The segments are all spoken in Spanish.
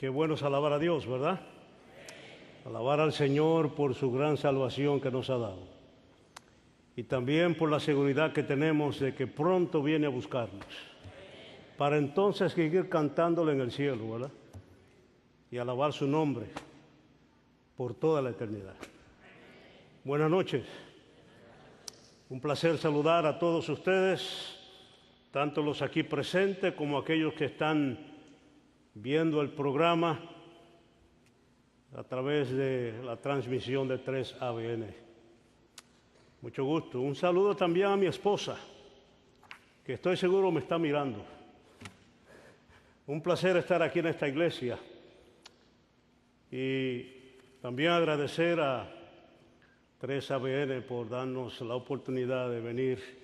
Qué bueno es alabar a Dios, ¿verdad? Alabar al Señor por su gran salvación que nos ha dado. Y también por la seguridad que tenemos de que pronto viene a buscarnos. Para entonces seguir cantándole en el cielo, ¿verdad? Y alabar su nombre por toda la eternidad. Buenas noches. Un placer saludar a todos ustedes, tanto los aquí presentes como aquellos que están viendo el programa a través de la transmisión de 3ABN. Mucho gusto. Un saludo también a mi esposa, que estoy seguro me está mirando. Un placer estar aquí en esta iglesia. Y también agradecer a 3ABN por darnos la oportunidad de venir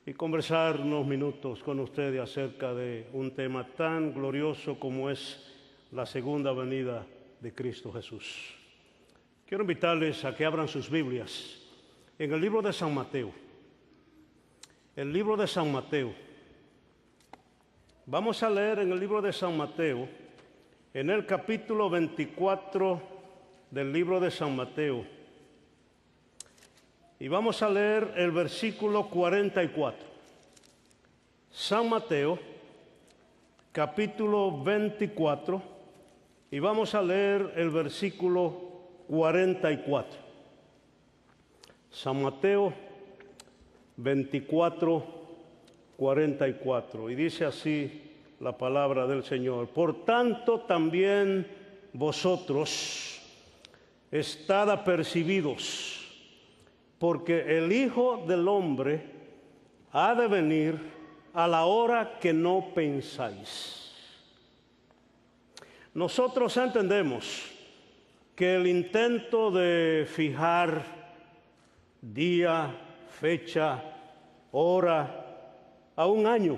y conversar unos minutos con ustedes acerca de un tema tan glorioso como es la segunda venida de Cristo Jesús. Quiero invitarles a que abran sus Biblias en el libro de San Mateo. El libro de San Mateo. Vamos a leer en el libro de San Mateo, en el capítulo 24 del libro de San Mateo. Y vamos a leer el versículo 44. San Mateo, capítulo 24, y vamos a leer el versículo 44. San Mateo 24, 44. Y dice así la palabra del Señor: por tanto también vosotros estad apercibidos, porque el Hijo del Hombre ha de venir a la hora que no pensáis. Nosotros entendemos que el intento de fijar día, fecha, hora, a un año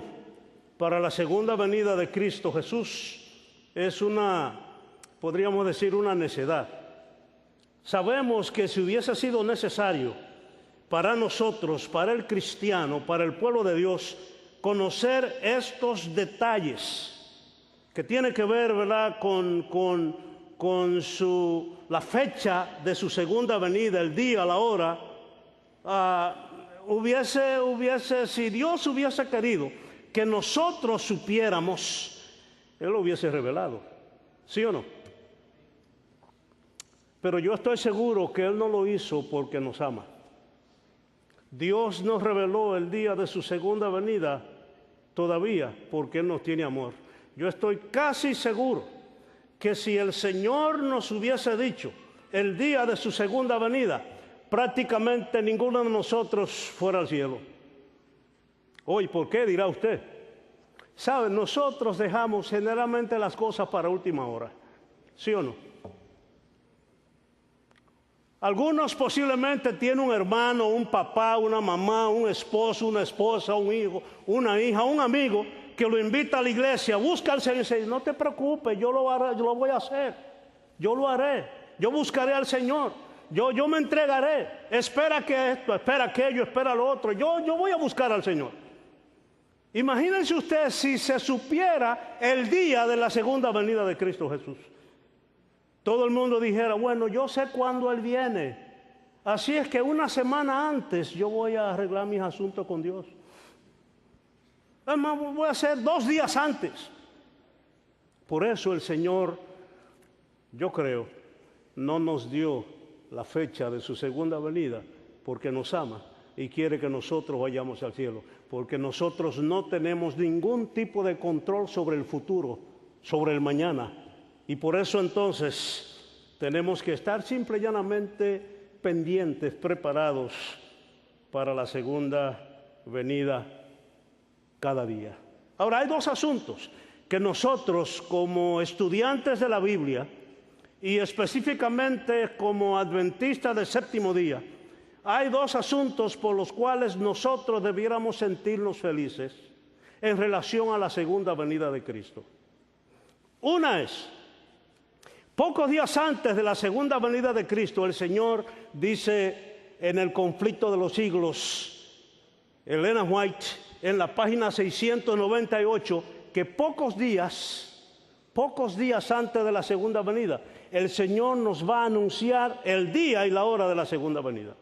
para la segunda venida de Cristo Jesús es podríamos decir, una necedad. Sabemos que si hubiese sido necesario para nosotros, para el cristiano, para el pueblo de Dios, conocer estos detalles que tienen que ver, ¿verdad?, con la fecha de su segunda venida, el día, la hora, si Dios hubiese querido que nosotros supiéramos, Él lo hubiese revelado, ¿sí o no? Pero yo estoy seguro que Él no lo hizo porque nos ama. Dios nos reveló el día de su segunda venida todavía porque Él nos tiene amor. Yo estoy casi seguro que si el Señor nos hubiese dicho el día de su segunda venida, prácticamente ninguno de nosotros fuera al cielo. Hoy, ¿por qué?, dirá usted. ¿Sabe? Nosotros dejamos generalmente las cosas para última hora, ¿sí o no? Algunos posiblemente tienen un hermano, un papá, una mamá, un esposo, una esposa, un hijo, una hija, un amigo que lo invita a la iglesia, busca al Señor y dice: no te preocupes, yo lo haré, yo lo voy a hacer, yo lo haré, yo buscaré al Señor, yo me entregaré, espera que esto, espera aquello, espera lo otro, yo voy a buscar al Señor. Imagínense ustedes si se supiera el día de la segunda venida de Cristo Jesús. Todo el mundo dijera: bueno, yo sé cuándo Él viene, así es que una semana antes yo voy a arreglar mis asuntos con Dios. Además, voy a hacer 2 días antes. Por eso el Señor, yo creo, no nos dio la fecha de su segunda venida, porque nos ama y quiere que nosotros vayamos al cielo, porque nosotros no tenemos ningún tipo de control sobre el futuro, sobre el mañana. Y por eso entonces tenemos que estar simple y llanamente pendientes, preparados para la segunda venida cada día. Ahora, hay 2 asuntos que nosotros como estudiantes de la Biblia y específicamente como adventistas del séptimo día, hay 2 asuntos por los cuales nosotros debiéramos sentirnos felices en relación a la segunda venida de Cristo. Una es: pocos días antes de la segunda venida de Cristo, el Señor dice en el Conflicto de los Siglos, Elena White, en la página 698, que pocos días pocos días antes de la segunda venida, el Señor nos va a anunciar el día y la hora de la segunda venida.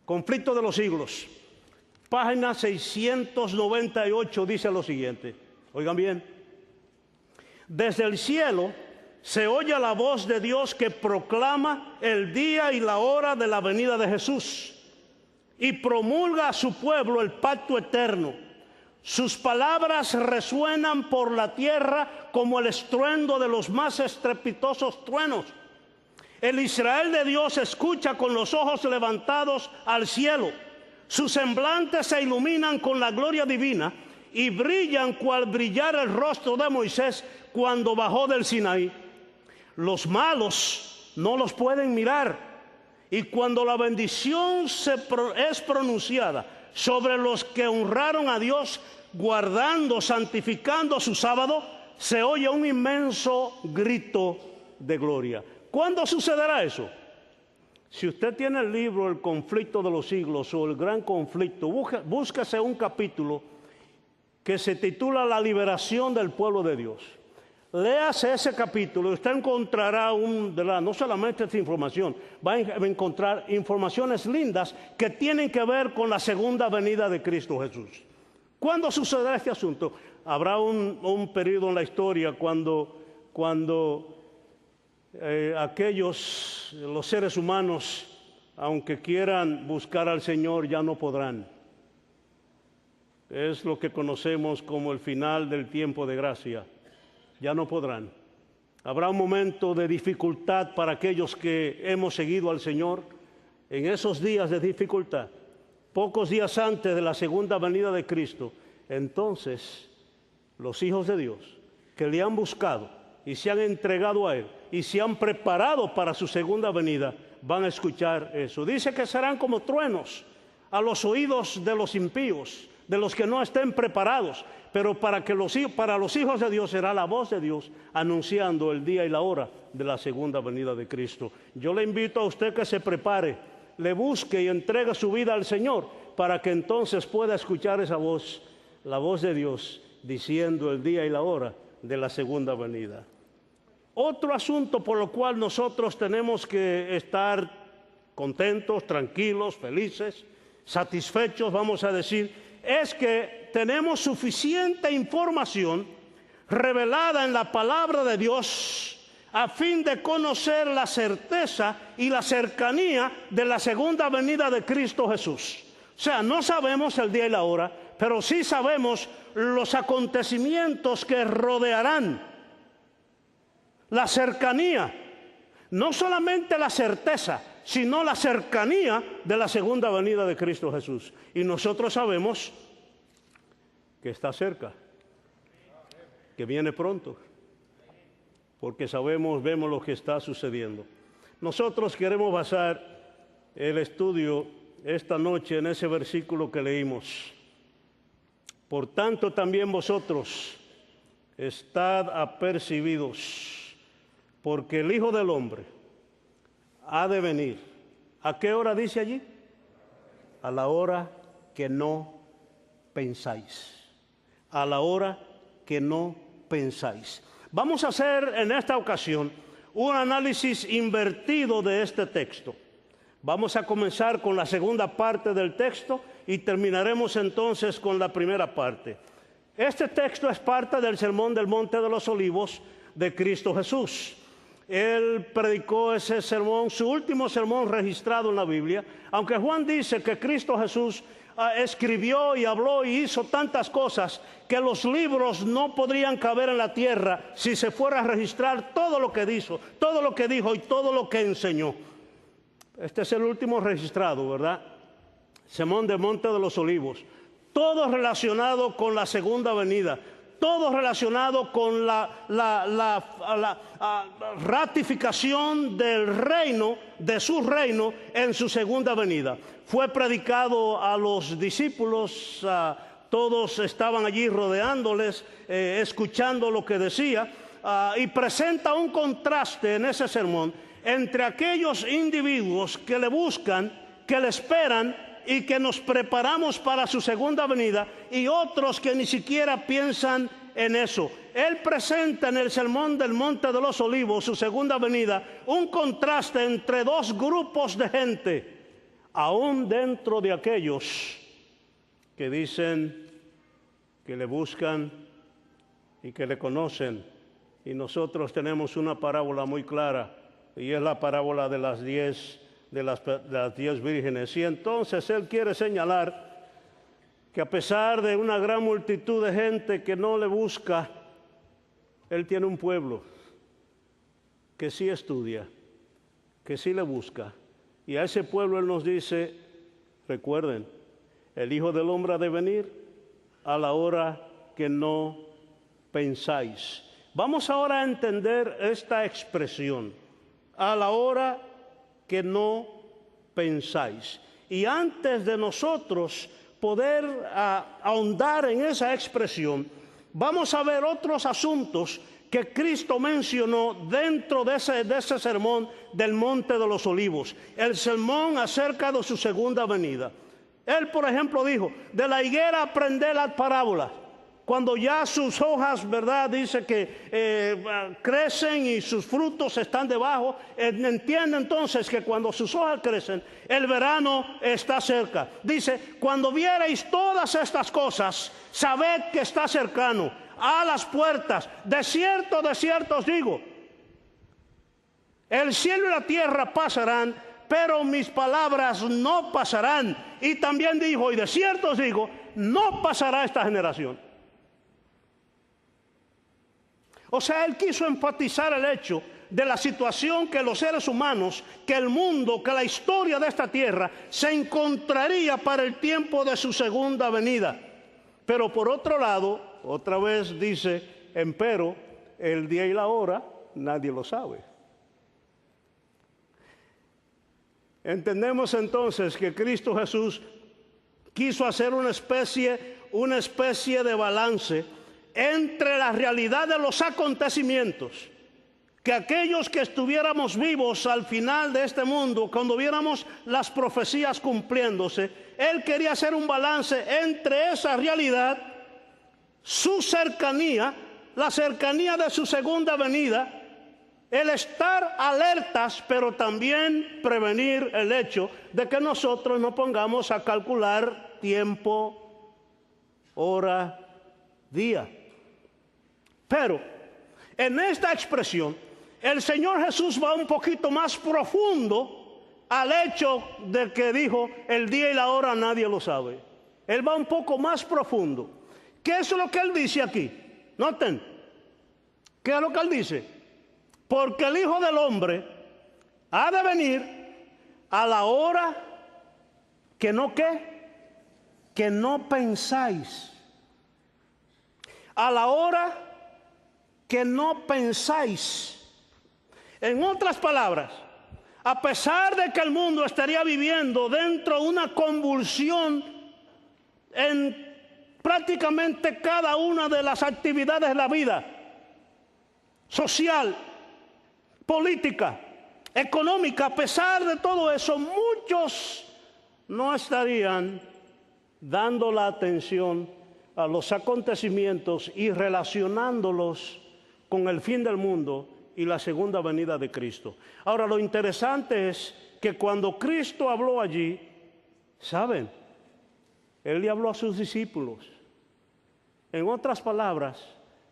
Conflicto de los siglos. Página 698 dice lo siguiente. Oigan bien. Desde el cielo se oye la voz de Dios que proclama el día y la hora de la venida de Jesús y promulga a su pueblo el pacto eterno. Sus palabras resuenan por la tierra como el estruendo de los más estrepitosos truenos. El Israel de Dios escucha con los ojos levantados al cielo. Sus semblantes se iluminan con la gloria divina y brillan cual brillara el rostro de Moisés cuando bajó del Sinaí. Los malos no los pueden mirar, y cuando la bendición es pronunciada sobre los que honraron a Dios, guardando, santificando su sábado, se oye un inmenso grito de gloria. ¿Cuándo sucederá eso? Si usted tiene el libro El conflicto de los siglos o El gran conflicto, búsquese un capítulo que se titula La liberación del pueblo de Dios. Léase ese capítulo y usted encontrará no solamente esta información, va a encontrar informaciones lindas que tienen que ver con la segunda venida de Cristo Jesús. ¿Cuándo sucederá este asunto? Habrá un periodo en la historia cuando los seres humanos, aunque quieran buscar al Señor, ya no podrán. Es lo que conocemos como el final del tiempo de gracia. Ya no podrán. Habrá un momento de dificultad para aquellos que hemos seguido al Señor. En esos días de dificultad, pocos días antes de la segunda venida de Cristo, entonces los hijos de Dios que le han buscado y se han entregado a Él y se han preparado para su segunda venida, van a escuchar eso. Dice que serán como truenos a los oídos de los impíos, de los que no estén preparados, pero para los hijos de Dios será la voz de Dios anunciando el día y la hora de la segunda venida de Cristo. Yo le invito a usted que se prepare, le busque y entregue su vida al Señor para que entonces pueda escuchar esa voz, la voz de Dios diciendo el día y la hora de la segunda venida. Otro asunto por lo cual nosotros tenemos que estar contentos, tranquilos, felices, satisfechos, vamos a decir, es que tenemos suficiente información revelada en la palabra de Dios a fin de conocer la certeza y la cercanía de la segunda venida de Cristo Jesús. O sea, no sabemos el día y la hora, pero sí sabemos los acontecimientos que rodearán la cercanía, no solamente la certeza, sino la cercanía de la segunda venida de Cristo Jesús. Y nosotros sabemos que está cerca, que viene pronto, porque vemos lo que está sucediendo. Nosotros queremos basar el estudio esta noche en ese versículo que leímos. Por tanto, también vosotros estad apercibidos, porque el Hijo del Hombre ha de venir. ¿A qué hora dice allí? A la hora que no pensáis. A la hora que no pensáis. Vamos a hacer en esta ocasión un análisis invertido de este texto. Vamos a comenzar con la segunda parte del texto y terminaremos entonces con la primera parte. Este texto es parte del Sermón del Monte de los Olivos de Cristo Jesús. Él predicó ese sermón, su último sermón registrado en la Biblia, aunque Juan dice que Cristo Jesús escribió y habló y hizo tantas cosas que los libros no podrían caber en la tierra si se fuera a registrar todo lo que dijo y todo lo que enseñó. Este es el último registrado, ¿verdad? Sermón del Monte de los Olivos. Todo relacionado con la segunda venida. Todo relacionado con la ratificación del reino, de su reino, en su segunda venida. Fue predicado a los discípulos, todos estaban allí rodeándoles, escuchando lo que decía, y presenta un contraste en ese sermón entre aquellos individuos que le buscan, que le esperan, y que nos preparamos para su segunda venida, y otros que ni siquiera piensan en eso. Él presenta en el Sermón del Monte de los Olivos, su segunda venida, un contraste entre dos grupos de gente, aún dentro de aquellos que dicen que le buscan y que le conocen. Y nosotros tenemos una parábola muy clara, y es la parábola de las 10 vírgenes. Y entonces él quiere señalar que a pesar de una gran multitud de gente que no le busca, él tiene un pueblo que sí estudia, que sí le busca. Y a ese pueblo él nos dice, recuerden, el Hijo del Hombre ha de venir a la hora que no pensáis. Vamos ahora a entender esta expresión, a la hora que no pensáis. Y antes de nosotros poder ahondar en esa expresión, vamos a ver otros asuntos que Cristo mencionó dentro de ese sermón del Monte de los Olivos, el sermón acerca de su segunda venida. Él, por ejemplo, dijo, de la higuera aprended las parábolas. Cuando ya sus hojas, ¿verdad?, dice que crecen y sus frutos están debajo, entiende entonces que cuando sus hojas crecen, el verano está cerca. Dice, cuando viereis todas estas cosas, sabed que está cercano, a las puertas. De cierto os digo, el cielo y la tierra pasarán, pero mis palabras no pasarán. Y también dijo, y de cierto os digo, no pasará esta generación. O sea, él quiso enfatizar el hecho de la situación que los seres humanos, que el mundo, que la historia de esta tierra se encontraría para el tiempo de su segunda venida. Pero por otro lado, otra vez dice, empero, el día y la hora nadie lo sabe. Entendemos entonces que Cristo Jesús quiso hacer una especie de balance entre la realidad de los acontecimientos, que aquellos que estuviéramos vivos al final de este mundo, cuando viéramos las profecías cumpliéndose, él quería hacer un balance entre esa realidad, su cercanía, la cercanía de su segunda venida, el estar alertas, pero también prevenir el hecho de que nosotros nos pongamos a calcular tiempo, hora, día. Pero en esta expresión, el Señor Jesús va un poquito más profundo al hecho de que dijo, el día y la hora nadie lo sabe. Él va un poco más profundo. ¿Qué es lo que él dice aquí? Noten, ¿qué es lo que él dice? Porque el Hijo del Hombre ha de venir a la hora que no, ¿qué? Que no pensáis. A la hora que no pensáis. En otras palabras, a pesar de que el mundo estaría viviendo dentro de una convulsión en prácticamente cada una de las actividades de la vida, social, política, económica, a pesar de todo eso, muchos no estarían dando la atención a los acontecimientos y relacionándolos con el fin del mundo y la segunda venida de Cristo. Ahora, lo interesante es que cuando Cristo habló allí, ¿saben? Él le habló a sus discípulos. En otras palabras,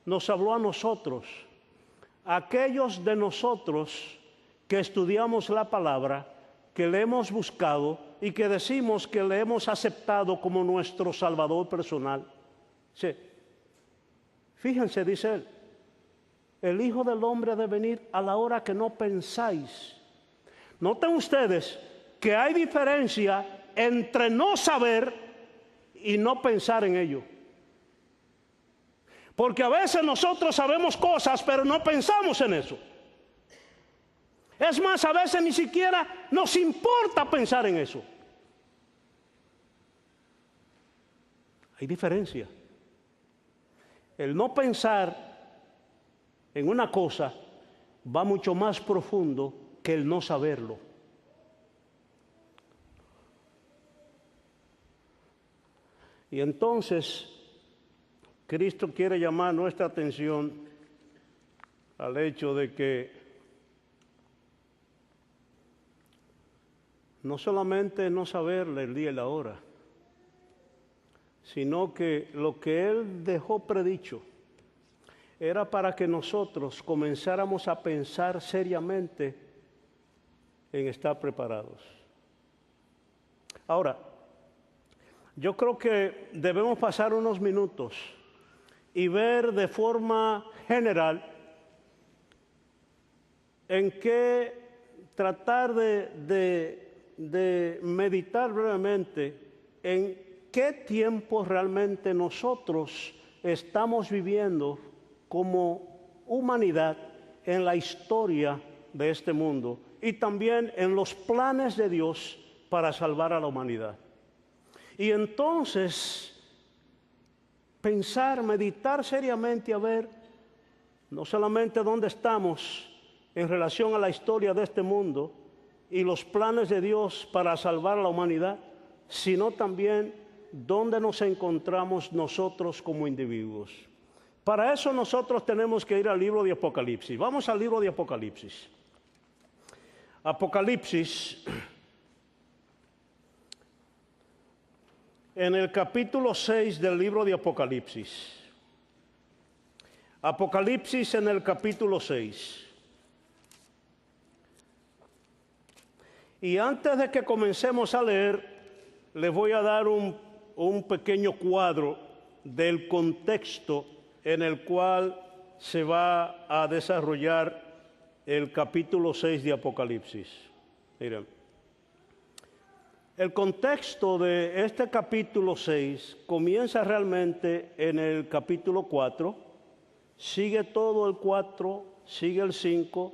nos habló a nosotros, aquellos de nosotros que estudiamos la palabra, que le hemos buscado y que decimos que le hemos aceptado como nuestro Salvador personal. Sí. Fíjense, dice él, el Hijo del Hombre ha de venir a la hora que no pensáis. Noten ustedes que hay diferencia entre no saber y no pensar en ello. Porque a veces nosotros sabemos cosas, pero no pensamos en eso. Es más, a veces ni siquiera nos importa pensar en eso. Hay diferencia. El no pensar en una cosa va mucho más profundo que el no saberlo. Y entonces, Cristo quiere llamar nuestra atención al hecho de que no solamente no saberle el día y la hora, sino que lo que Él dejó predicho era para que nosotros comenzáramos a pensar seriamente en estar preparados. Ahora, yo creo que debemos pasar unos minutos y ver de forma general en qué tratar de meditar brevemente en qué tiempo realmente nosotros estamos viviendo como humanidad en la historia de este mundo y también en los planes de Dios para salvar a la humanidad. Y entonces pensar, meditar seriamente a ver no solamente dónde estamos en relación a la historia de este mundo y los planes de Dios para salvar a la humanidad, sino también dónde nos encontramos nosotros como individuos. Para eso nosotros tenemos que ir al libro de Apocalipsis. Vamos al libro de Apocalipsis. Apocalipsis, en el capítulo 6 del libro de Apocalipsis. Apocalipsis en el capítulo 6. Y antes de que comencemos a leer, les voy a dar un pequeño cuadro del contexto en el cual se va a desarrollar el capítulo 6 de Apocalipsis. Miren, el contexto de este capítulo 6 comienza realmente en el capítulo 4, sigue todo el 4, sigue el 5,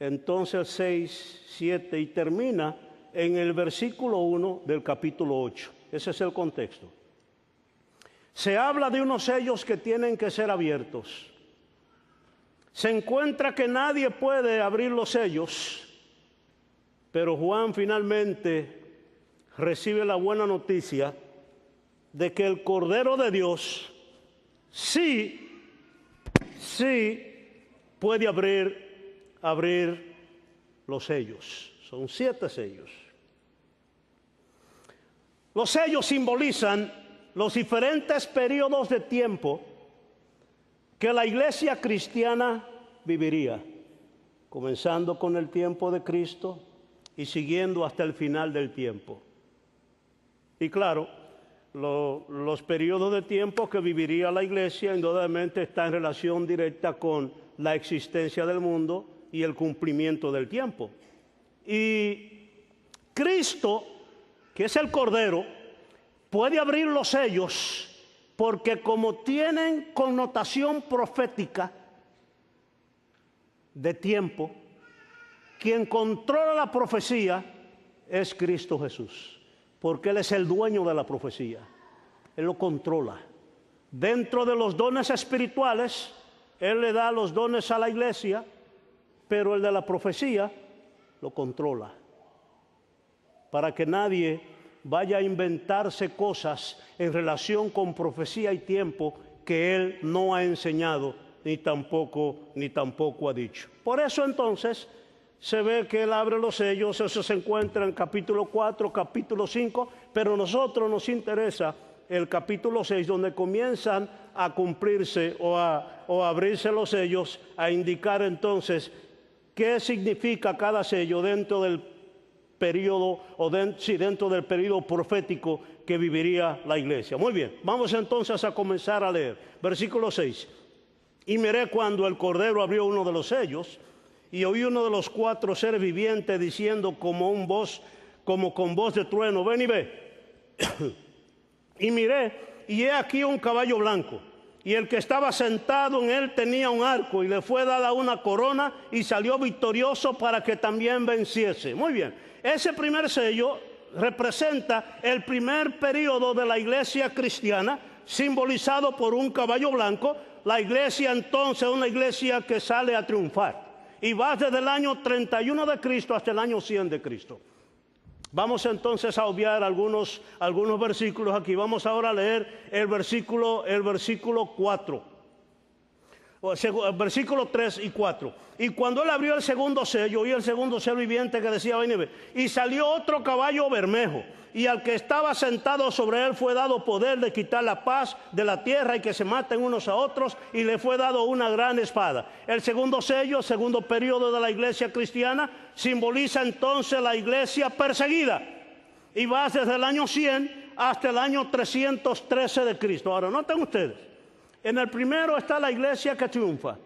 entonces el 6, 7 y termina en el versículo 1 del capítulo 8. Ese es el contexto. Se habla de unos sellos que tienen que ser abiertos. Se encuentra que nadie puede abrir los sellos, pero Juan finalmente recibe la buena noticia de que el Cordero de Dios sí puede abrir los sellos. Son 7 sellos. Los sellos simbolizan los diferentes periodos de tiempo que la iglesia cristiana viviría, comenzando con el tiempo de Cristo y siguiendo hasta el final del tiempo. Y claro, los periodos de tiempo que viviría la iglesia indudablemente está en relación directa con la existencia del mundo y el cumplimiento del tiempo. Y Cristo, que es el Cordero, puede abrir los sellos porque como tienen connotación profética de tiempo, quien controla la profecía es Cristo Jesús, porque Él es el dueño de la profecía. Él lo controla. Dentro de los dones espirituales, Él le da los dones a la iglesia, pero el de la profecía lo controla, para que nadie vaya a inventarse cosas en relación con profecía y tiempo que Él no ha enseñado ni tampoco ha dicho. Por eso entonces se ve que Él abre los sellos. Eso se encuentra en capítulo 4, capítulo 5, pero a nosotros nos interesa el capítulo 6, donde comienzan a cumplirse o a abrirse los sellos, a indicar entonces qué significa cada sello dentro del periodo dentro del periodo profético que viviría la iglesia. Muy bien, vamos entonces a comenzar a leer. Versículo 6. Y miré cuando el Cordero abrió uno de los sellos, y oí uno de los 4 seres vivientes diciendo como con voz de trueno: ven y ve. Y miré, y he aquí un caballo blanco, y el que estaba sentado en él tenía un arco, y le fue dada una corona, y salió victorioso para que también venciese. Muy bien. Ese primer sello representa el primer periodo de la iglesia cristiana, simbolizado por un caballo blanco. La iglesia entonces es una iglesia que sale a triunfar y va desde el año 31 de Cristo hasta el año 100 de Cristo. Vamos entonces a obviar algunos versículos aquí. Vamos ahora a leer el versículo 4. Versículos 3 y 4. Y cuando él abrió el segundo sello, oí el segundo ser viviente que decía, ven y ve. Y salió otro caballo bermejo, y al que estaba sentado sobre él fue dado poder de quitar la paz de la tierra y que se maten unos a otros, y le fue dado una gran espada. El segundo sello, el segundo periodo de la iglesia cristiana, simboliza entonces la iglesia perseguida, y va desde el año 100 hasta el año 313 de Cristo. Ahora, noten ustedes, en el primero está la iglesia que triunfa,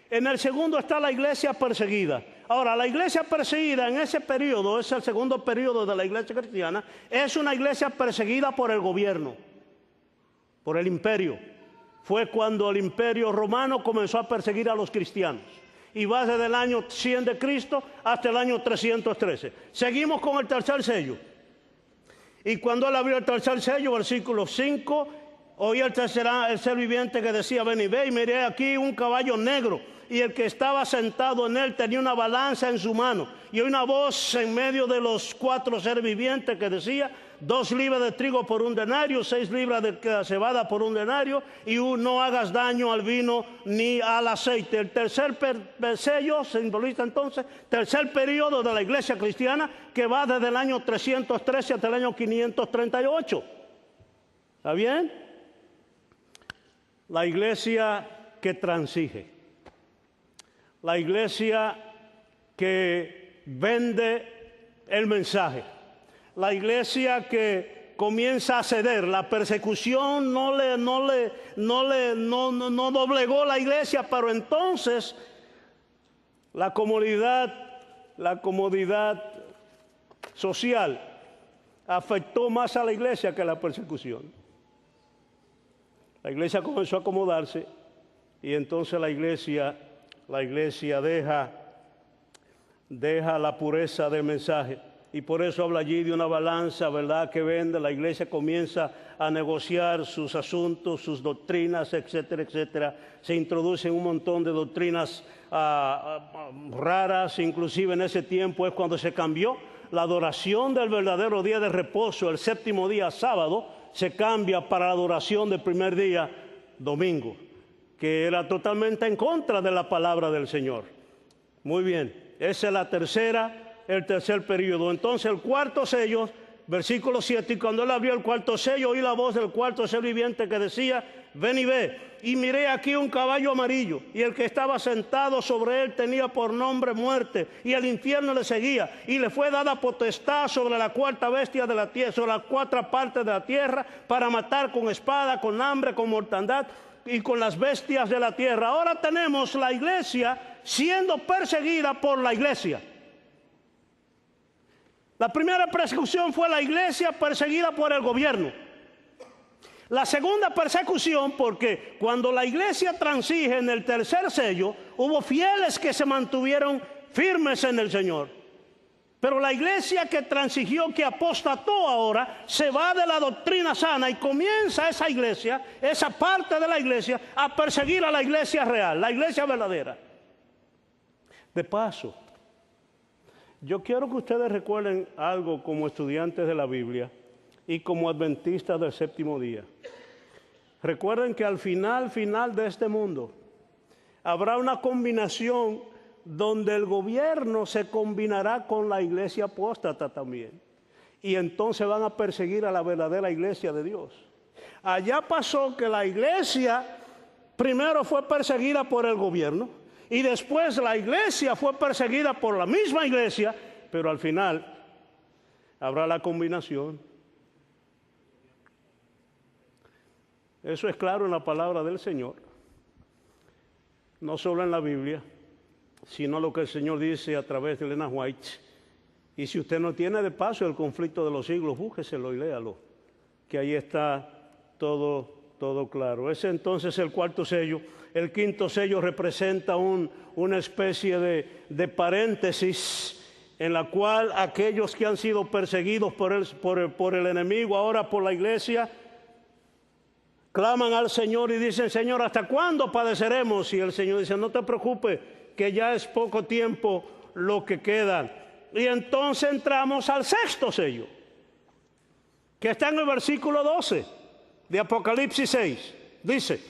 en el segundo está la iglesia perseguida. Ahora, la iglesia perseguida en ese periodo, es el segundo periodo de la iglesia cristiana, es una iglesia perseguida por el gobierno, por el imperio. Fue cuando el imperio romano comenzó a perseguir a los cristianos, y va desde el año 100 de Cristo hasta el año 313. Seguimos con el tercer sello. Y cuando él abrió el tercer sello, versículo 5, oí el ser viviente que decía, ven y ve, y miré aquí un caballo negro, y el que estaba sentado en él tenía una balanza en su mano, y oí una voz en medio de los 4 seres vivientes que decía, 2 libras de trigo por 1 denario, 6 libras de cebada por 1 denario, y no hagas daño al vino ni al aceite. El tercer sello simboliza entonces tercer periodo de la iglesia cristiana, que va desde el año 313 hasta el año 538. ¿Está bien? La iglesia que transige, la iglesia que vende el mensaje, la iglesia que comienza a ceder. La persecución no doblegó la iglesia, pero entonces la comodidad social afectó más a la iglesia que la persecución. La iglesia comenzó a acomodarse, y entonces la iglesia deja la pureza del mensaje, y por eso habla allí de una balanza, ¿verdad?, que vende. La iglesia comienza a negociar sus asuntos, sus doctrinas, etcétera, etcétera. Se introducen un montón de doctrinas raras. Inclusive en ese tiempo es cuando se cambió la adoración del verdadero día de reposo, el séptimo día, sábado, se cambia para la adoración del primer día, domingo, que era totalmente en contra de la palabra del Señor. Muy bien, esa es el tercer periodo. Entonces el cuarto sello, versículo 7, y cuando él abrió el cuarto sello, oí la voz del cuarto ser viviente que decía, ven y ve. Y miré aquí un caballo amarillo, y el que estaba sentado sobre él tenía por nombre Muerte, y el infierno le seguía, y le fue dada potestad sobre la cuarta bestia de la tierra, sobre las 4 partes de la tierra, para matar con espada, con hambre, con mortandad y con las bestias de la tierra. Ahora tenemos la iglesia siendo perseguida por la iglesia. La primera persecución fue la iglesia perseguida por el gobierno. La segunda persecución, porque cuando la iglesia transige en el tercer sello, hubo fieles que se mantuvieron firmes en el Señor. Pero la iglesia que transigió, que apostató ahora, se va de la doctrina sana, y comienza esa iglesia, esa parte de la iglesia, a perseguir a la iglesia real, la iglesia verdadera. De paso, yo quiero que ustedes recuerden algo como estudiantes de la Biblia y como adventistas del séptimo día. Recuerden que al final de este mundo habrá una combinación donde el gobierno se combinará con la iglesia apóstata también. Y entonces van a perseguir a la verdadera iglesia de Dios. Allá pasó que la iglesia primero fue perseguida por el gobierno, y después la iglesia fue perseguida por la misma iglesia, pero al final habrá la combinación. Eso es claro en la palabra del Señor, no solo en la Biblia, sino lo que el Señor dice a través de Elena White. Y si usted no tiene, de paso, El conflicto de los siglos, búsqueselo y léalo, que ahí está todo claro. Ese entonces es el cuarto sello. El quinto sello representa una especie de paréntesis, en la cual aquellos que han sido perseguidos por el enemigo, ahora por la iglesia, claman al Señor y dicen, Señor, ¿hasta cuándo padeceremos? Y el Señor dice, no te preocupes, que ya es poco tiempo lo que queda. Y entonces entramos al sexto sello, que está en el versículo 12 de Apocalipsis 6. Dice: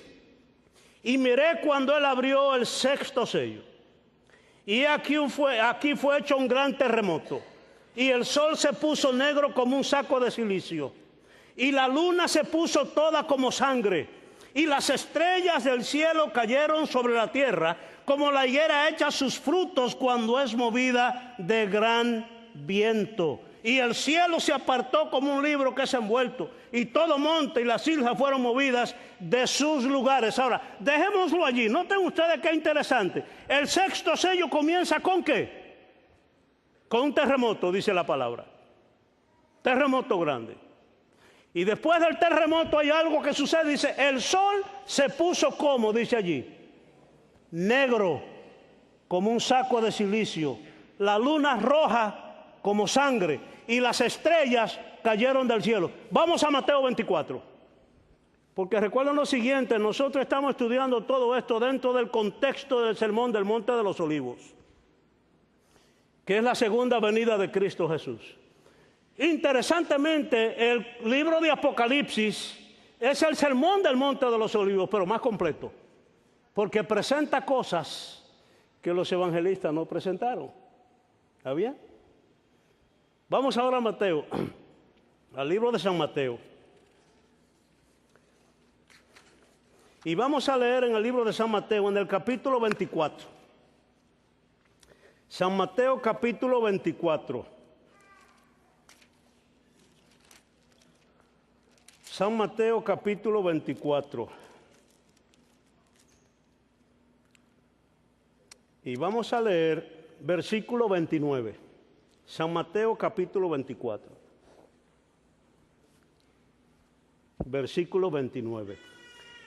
y miré cuando él abrió el sexto sello, y aquí fue hecho un gran terremoto, y el sol se puso negro como un saco de silicio, y la luna se puso toda como sangre, y las estrellas del cielo cayeron sobre la tierra, como la higuera echa sus frutos cuando es movida de gran viento. Y el cielo se apartó como un libro que es envuelto, y todo monte y las islas fueron movidas de sus lugares. Ahora, dejémoslo allí. Noten ustedes qué interesante. El sexto sello comienza ¿con qué? Con un terremoto, dice la palabra. Terremoto grande. Y después del terremoto hay algo que sucede. Dice, el sol se puso como, dice allí, negro, como un saco de silicio. La luna roja como sangre, y las estrellas cayeron del cielo. Vamos a Mateo 24. Porque recuerden lo siguiente, nosotros estamos estudiando todo esto dentro del contexto del sermón del Monte de los Olivos, que es la segunda venida de Cristo Jesús. Interesantemente, el libro de Apocalipsis es el sermón del Monte de los Olivos, pero más completo, porque presenta cosas que los evangelistas no presentaron. ¿Está bien? Vamos ahora a Mateo, al libro de San Mateo. Y vamos a leer en el libro de San Mateo, en el capítulo 24. San Mateo, capítulo 24. San Mateo, capítulo 24. Y vamos a leer versículo 29. San Mateo capítulo 24, versículo 29.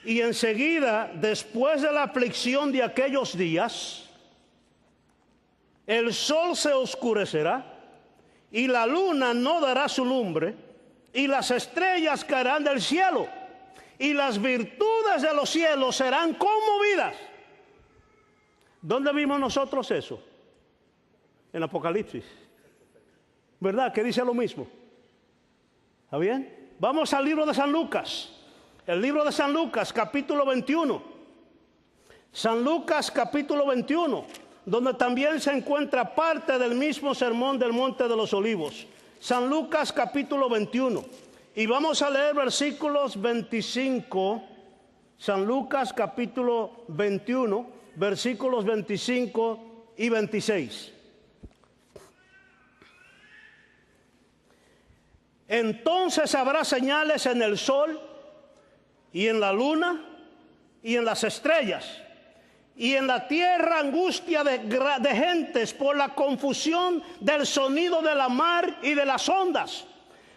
Y enseguida, después de la aflicción de aquellos días, el sol se oscurecerá, y la luna no dará su lumbre, y las estrellas caerán del cielo, y las virtudes de los cielos serán conmovidas. ¿Dónde vimos nosotros eso? En Apocalipsis. ¿Verdad? Que dice lo mismo. ¿Está bien? Vamos al libro de San Lucas. El libro de San Lucas, capítulo 21. San Lucas, capítulo 21, donde también se encuentra parte del mismo sermón del Monte de los Olivos. San Lucas, capítulo 21. Y vamos a leer versículos 25. San Lucas, capítulo 21, versículos 25 y 26. Entonces habrá señales en el sol y en la luna y en las estrellas, y en la tierra angustia de gentes por la confusión del sonido de la mar y de las ondas,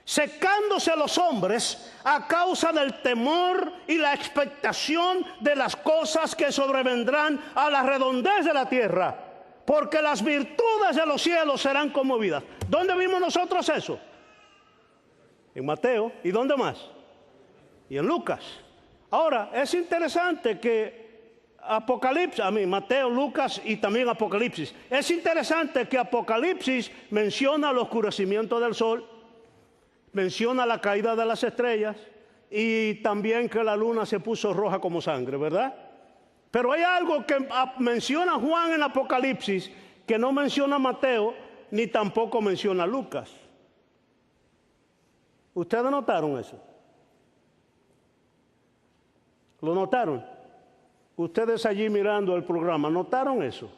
secándose los hombres a causa del temor y la expectación de las cosas que sobrevendrán a la redondez de la tierra, porque las virtudes de los cielos serán conmovidas. ¿Dónde vimos nosotros eso? En Mateo. ¿Y dónde más? Y en Lucas. Ahora, es interesante que Mateo, Lucas y también Apocalipsis. Es interesante que Apocalipsis menciona el oscurecimiento del sol, menciona la caída de las estrellas y también que la luna se puso roja como sangre, ¿verdad? Pero hay algo que menciona Juan en Apocalipsis que no menciona Mateo ni tampoco menciona Lucas. ¿Ustedes notaron eso? ¿Lo notaron? Ustedes allí mirando el programa, ¿notaron eso?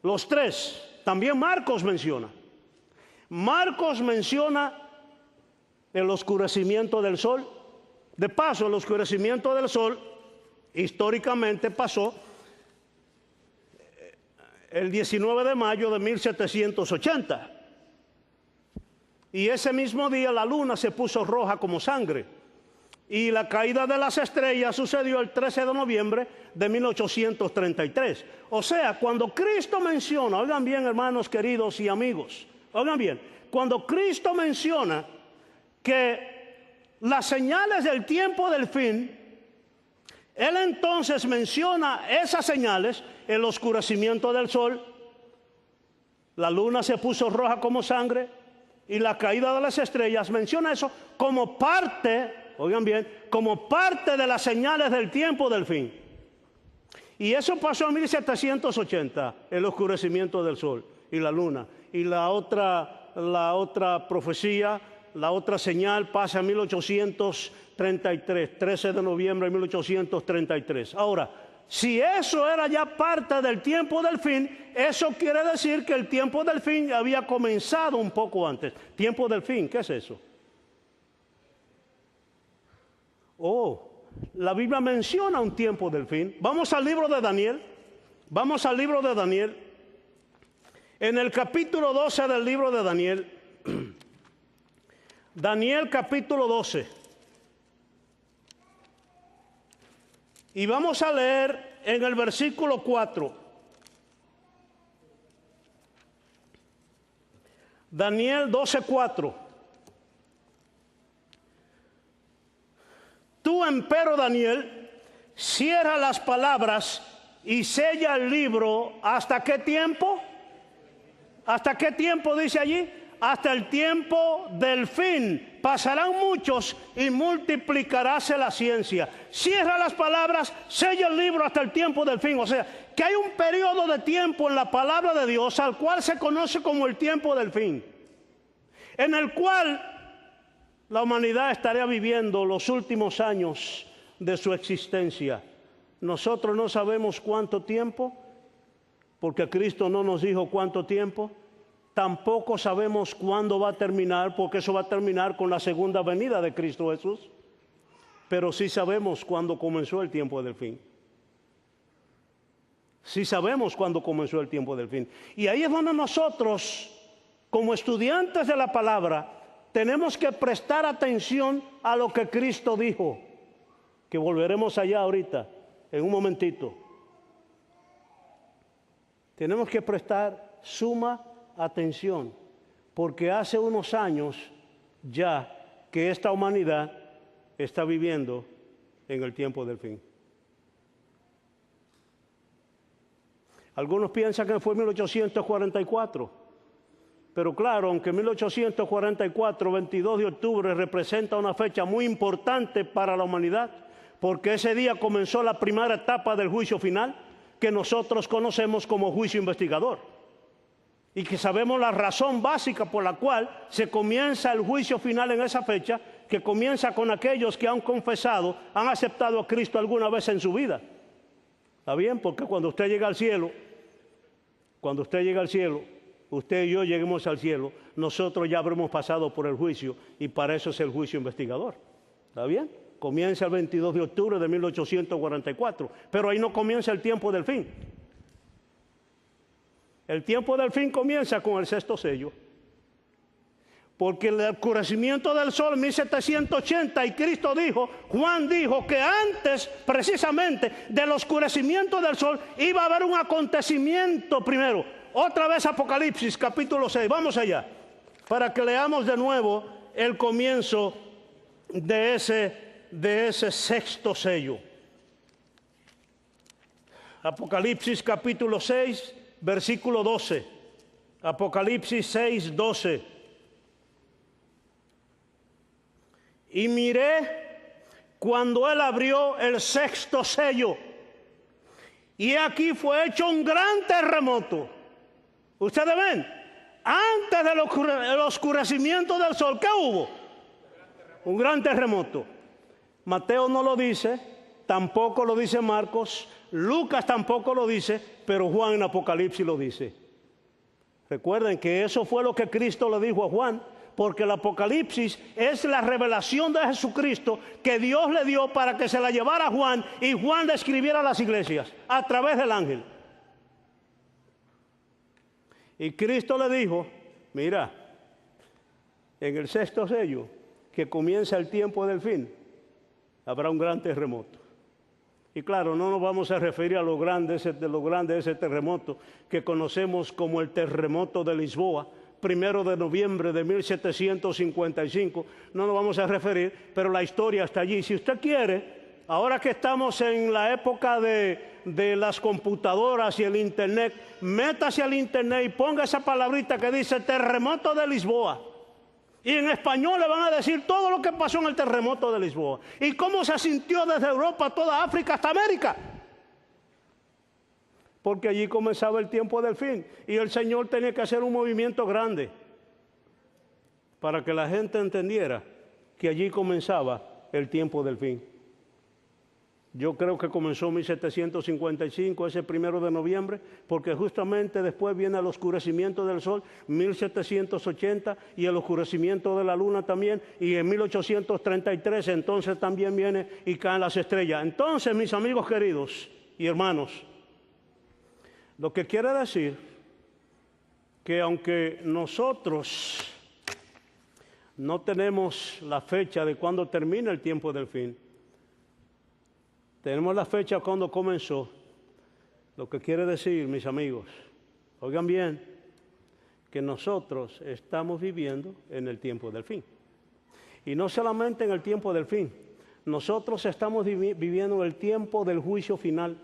Los tres. También Marcos menciona. Marcos menciona el oscurecimiento del sol. De paso, el oscurecimiento del sol históricamente pasó el 19 de mayo de 1780. Y ese mismo día la luna se puso roja como sangre. Y la caída de las estrellas sucedió el 13 de noviembre de 1833. O sea, cuando Cristo menciona, oigan bien hermanos queridos y amigos, oigan bien, cuando Cristo menciona que las señales del tiempo del fin, Él entonces menciona esas señales, el oscurecimiento del sol, La luna se puso roja como sangre y la caída de las estrellas. Menciona eso como parte, oigan bien, como parte de las señales del tiempo del fin. Y eso pasó en 1780, el oscurecimiento del sol y la luna. Y la otra profecía, la otra señal pasa en 1833, 13 de noviembre de 1833. Ahora, si eso era ya parte del tiempo del fin, eso quiere decir que el tiempo del fin había comenzado un poco antes. Tiempo del fin, ¿qué es eso? Oh, la Biblia menciona un tiempo del fin. Vamos al libro de Daniel. Vamos al libro de Daniel. En el capítulo 12 del libro de Daniel. Daniel capítulo 12. Y vamos a leer en el versículo 4. Daniel 12:4. Tú, empero Daniel, cierra las palabras y sella el libro. ¿Hasta qué tiempo? ¿Hasta qué tiempo dice allí? Hasta el tiempo del fin. Pasarán muchos y multiplicaráse la ciencia. Cierra las palabras, sella el libro hasta el tiempo del fin. O sea, que hay un periodo de tiempo en la palabra de Dios al cual se conoce como el tiempo del fin, en el cual la humanidad estaría viviendo los últimos años de su existencia. Nosotros no sabemos cuánto tiempo, porque Cristo no nos dijo cuánto tiempo. Tampoco sabemos cuándo va a terminar, porque eso va a terminar con la segunda venida de Cristo Jesús. Pero sí sabemos cuándo comenzó el tiempo del fin. Sí sabemos cuándo comenzó el tiempo del fin. Y ahí es donde nosotros, como estudiantes de la palabra, tenemos que prestar atención a lo que Cristo dijo, que volveremos allá ahorita, en un momentito. Tenemos que prestar suma atención, porque hace unos años ya que esta humanidad está viviendo en el tiempo del fin. Algunos piensan que fue 1844. Pero claro, aunque 1844, 22 de octubre, representa una fecha muy importante para la humanidad, porque ese día comenzó la primera etapa del juicio final, que nosotros conocemos como juicio investigador. Y que sabemos la razón básica por la cual se comienza el juicio final en esa fecha, que comienza con aquellos que han confesado, han aceptado a Cristo alguna vez en su vida. ¿Está bien? Porque cuando usted llega al cielo, usted y yo lleguemos al cielo, nosotros ya habremos pasado por el juicio, y para eso es el juicio investigador. ¿Está bien? Comienza el 22 de octubre de 1844, pero ahí no comienza el tiempo del fin. El tiempo del fin comienza con el sexto sello. Porque el oscurecimiento del sol en 1780, y Cristo dijo, Juan dijo que antes precisamente del oscurecimiento del sol iba a haber un acontecimiento primero. Otra vez Apocalipsis capítulo 6, vamos allá, para que leamos de nuevo el comienzo de ese sexto sello. Apocalipsis capítulo 6, versículo 12. Apocalipsis 6, 12. Y miré cuando él abrió el sexto sello, y aquí fue hecho un gran terremoto. Ustedes ven, antes del oscurecimiento del sol, ¿qué hubo? Un gran terremoto. Mateo no lo dice, tampoco lo dice Marcos, Lucas tampoco lo dice, pero Juan en Apocalipsis lo dice. Recuerden que eso fue lo que Cristo le dijo a Juan, porque el Apocalipsis es la revelación de Jesucristo que Dios le dio para que se la llevara a Juan, y Juan le escribiera a las iglesias a través del ángel. Y Cristo le dijo, mira, en el sexto sello, que comienza el tiempo del fin, habrá un gran terremoto. Y claro, no nos vamos a referir a lo grande de ese terremoto que conocemos como el terremoto de Lisboa, 1 de noviembre de 1755, no nos vamos a referir, pero la historia está allí. Si usted quiere, ahora que estamos en la época de de las computadoras y el internet, métase al internet y ponga esa palabrita que dice terremoto de Lisboa. Y en español le van a decir todo lo que pasó en el terremoto de Lisboa. Y cómo se sintió desde Europa, toda África hasta América. Porque allí comenzaba el tiempo del fin. Y el Señor tenía que hacer un movimiento grande para que la gente entendiera que allí comenzaba el tiempo del fin. Yo creo que comenzó en 1755, ese 1 de noviembre, porque justamente después viene el oscurecimiento del sol, 1780, y el oscurecimiento de la luna también, y en 1833 entonces también viene y caen las estrellas. Entonces, mis amigos queridos y hermanos, lo que quiere decir que aunque nosotros no tenemos la fecha de cuándo termina el tiempo del fin, tenemos la fecha cuando comenzó. Lo que quiere decir, mis amigos, oigan bien, que nosotros estamos viviendo en el tiempo del fin. Y no solamente en el tiempo del fin, nosotros estamos viviendo el tiempo del juicio final.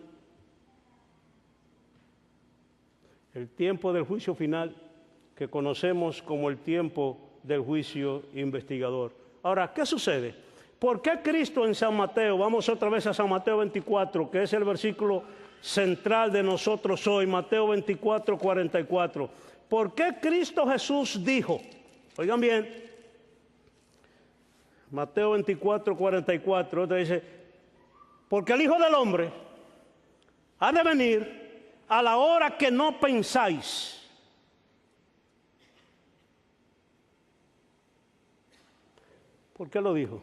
El tiempo del juicio final que conocemos como el tiempo del juicio investigador. Ahora, ¿qué sucede? ¿Por qué Cristo en San Mateo, vamos otra vez a San Mateo 24, que es el versículo central de nosotros hoy, Mateo 24, 44? ¿Por qué Cristo Jesús dijo? Oigan bien, Mateo 24, 44, otra dice, porque el Hijo del Hombre ha de venir a la hora que no pensáis. ¿Por qué lo dijo?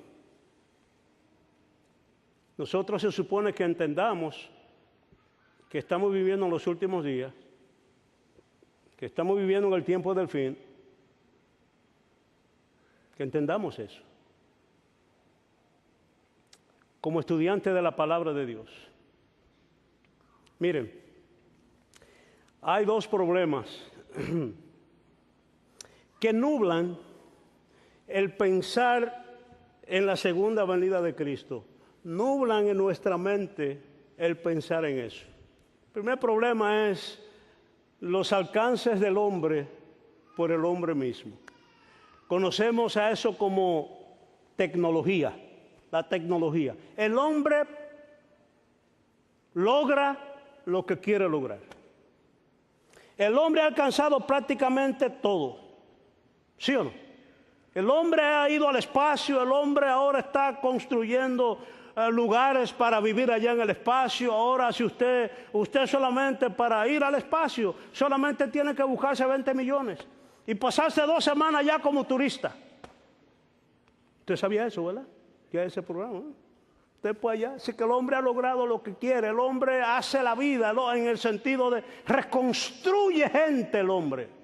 Nosotros se supone que entendamos que estamos viviendo en los últimos días, que estamos viviendo en el tiempo del fin, que entendamos eso. Como estudiante de la palabra de Dios. Miren, hay dos problemas que nublan el pensar en la segunda venida de Cristo. Nublan en nuestra mente el pensar en eso. El primer problema es los alcances del hombre por el hombre mismo. Conocemos a eso como tecnología, la tecnología. El hombre logra lo que quiere lograr. El hombre ha alcanzado prácticamente todo, ¿sí o no? El hombre ha ido al espacio, el hombre ahora está construyendo lugares para vivir allá en el espacio. Ahora si usted solamente para ir al espacio, solamente tiene que buscarse 20 millones y pasarse 2 semanas ya como turista. Usted sabía eso, ¿verdad? Que hay ese programa, ¿no? Usted puede allá, así que el hombre ha logrado lo que quiere, el hombre hace la vida, ¿no? En el sentido de reconstruye gente el hombre.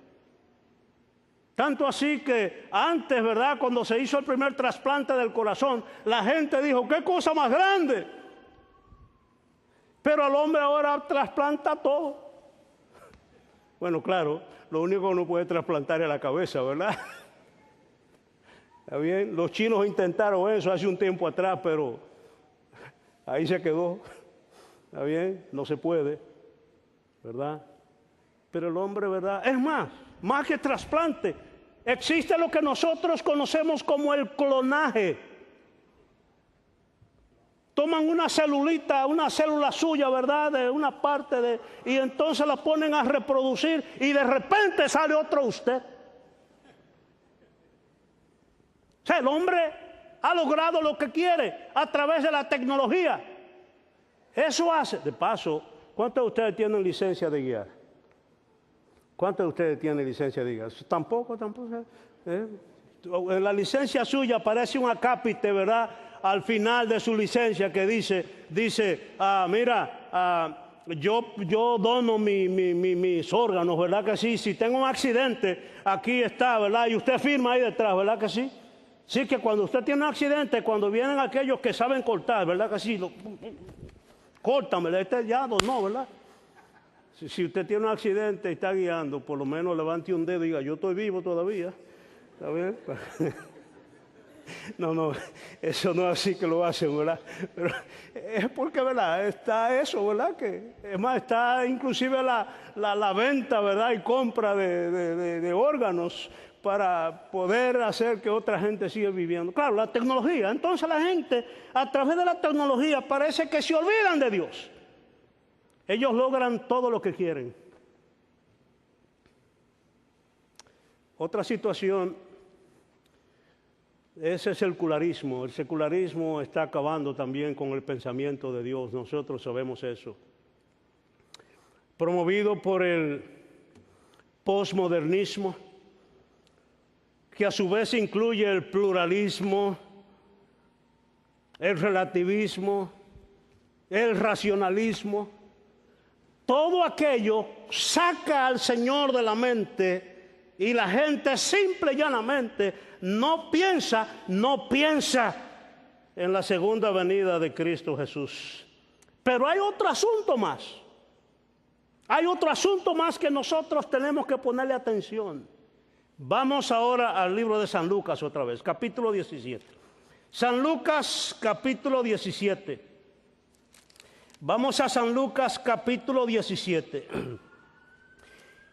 Tanto así que antes, ¿verdad?, cuando se hizo el primer trasplante del corazón, la gente dijo, ¡qué cosa más grande! Pero el hombre ahora trasplanta todo. Bueno, claro, lo único que uno puede trasplantar es la cabeza, ¿verdad? ¿Está bien? Los chinos intentaron eso hace un tiempo atrás, pero ahí se quedó. ¿Está bien? No se puede, ¿verdad? Pero el hombre, ¿verdad? Es más que trasplante, existe lo que nosotros conocemos como el clonaje. Toman una celulita, una célula suya, ¿verdad?, de una parte y entonces la ponen a reproducir y de repente sale otro usted. O sea, el hombre ha logrado lo que quiere a través de la tecnología. Eso hace, de paso, ¿cuántos de ustedes tienen licencia de guiar? ¿Cuántos de ustedes tienen licencia de guiar? Tampoco. En la licencia suya aparece un acápite, ¿verdad?, al final de su licencia que dice, yo dono mis órganos, ¿verdad que sí? Si tengo un accidente, aquí está, ¿verdad? Y usted firma ahí detrás, ¿verdad que sí? Sí, que cuando usted tiene un accidente, cuando vienen aquellos que saben cortar, ¿verdad que sí? Córtame, este ya donó, ¿verdad? Si usted tiene un accidente y está guiando, por lo menos levante un dedo y diga, yo estoy vivo todavía. ¿Está bien? no, eso no es así que lo hacen, ¿verdad? Pero es porque, ¿verdad? Está eso, ¿verdad? Que, es más, está inclusive la venta, ¿verdad? Y compra de órganos para poder hacer que otra gente siga viviendo. Claro, la tecnología. Entonces la gente, a través de la tecnología, parece que se olvidan de Dios. Ellos logran todo lo que quieren. Otra situación es el secularismo. El secularismo está acabando también con el pensamiento de Dios. Nosotros sabemos eso. Promovido por el posmodernismo, que a su vez incluye el pluralismo, el relativismo, el racionalismo. Todo aquello saca al Señor de la mente y la gente simple y llanamente no piensa en la segunda venida de Cristo Jesús. Pero hay otro asunto más. Hay otro asunto más que nosotros tenemos que ponerle atención. Vamos ahora al libro de San Lucas otra vez, capítulo 17. San Lucas, capítulo 17. Vamos a San Lucas, capítulo 17.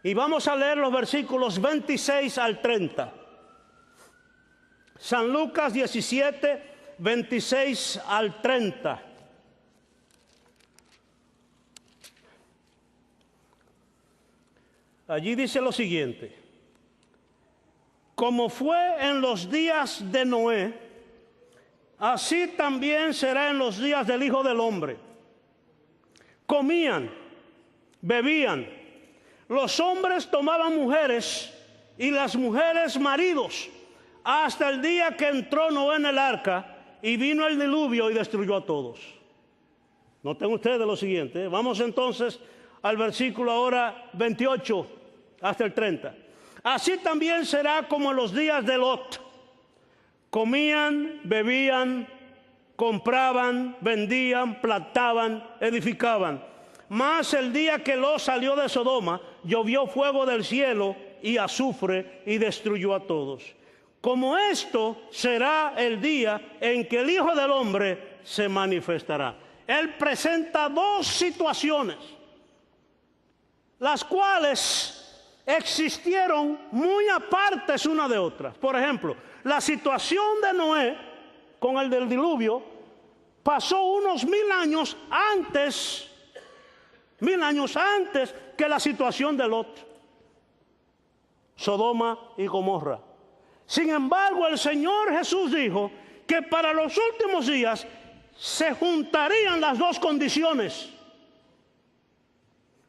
Y vamos a leer los versículos 26 al 30. San Lucas 17, 26 al 30. Allí dice lo siguiente: como fue en los días de Noé, así también será en los días del Hijo del Hombre. Comían, bebían, los hombres tomaban mujeres y las mujeres maridos, hasta el día que entró Noé en el arca y vino el diluvio y destruyó a todos. Noten ustedes lo siguiente. Vamos entonces al versículo ahora 28 hasta el 30. Así también será como en los días de Lot. Comían, bebían, compraban, vendían, plantaban, edificaban. Mas el día que Lot salió de Sodoma, llovió fuego del cielo y azufre y destruyó a todos. Como esto será el día en que el Hijo del Hombre se manifestará. Él presenta dos situaciones, las cuales existieron muy apartes una de otra. Por ejemplo, la situación de Noé con el del diluvio pasó unos 1000 años antes que la situación de Lot, Sodoma y Gomorra. Sin embargo, el Señor Jesús dijo que para los últimos días se juntarían las dos condiciones: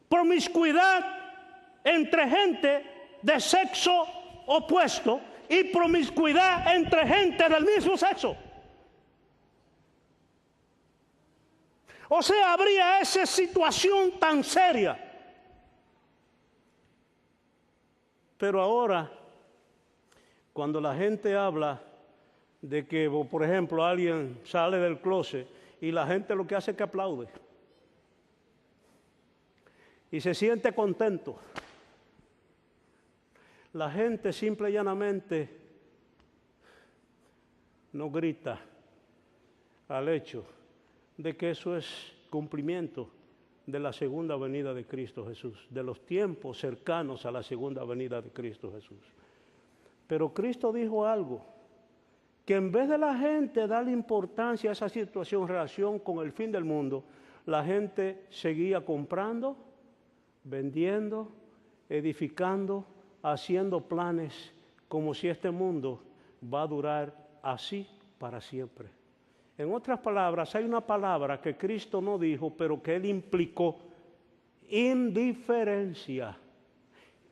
promiscuidad entre gente de sexo opuesto y promiscuidad entre gente del mismo sexo. O sea, habría esa situación tan seria. Pero ahora, cuando la gente habla de que, por ejemplo, alguien sale del closet y la gente lo que hace es que aplaude y se siente contento, la gente simple y llanamente no grita al hecho de que eso es cumplimiento de la segunda venida de Cristo Jesús, de los tiempos cercanos a la segunda venida de Cristo Jesús. Pero Cristo dijo algo, que en vez de la gente darle importancia a esa situación en relación con el fin del mundo, la gente seguía comprando, vendiendo, edificando, haciendo planes como si este mundo va a durar así para siempre. En otras palabras, hay una palabra que Cristo no dijo, pero que Él implicó: indiferencia.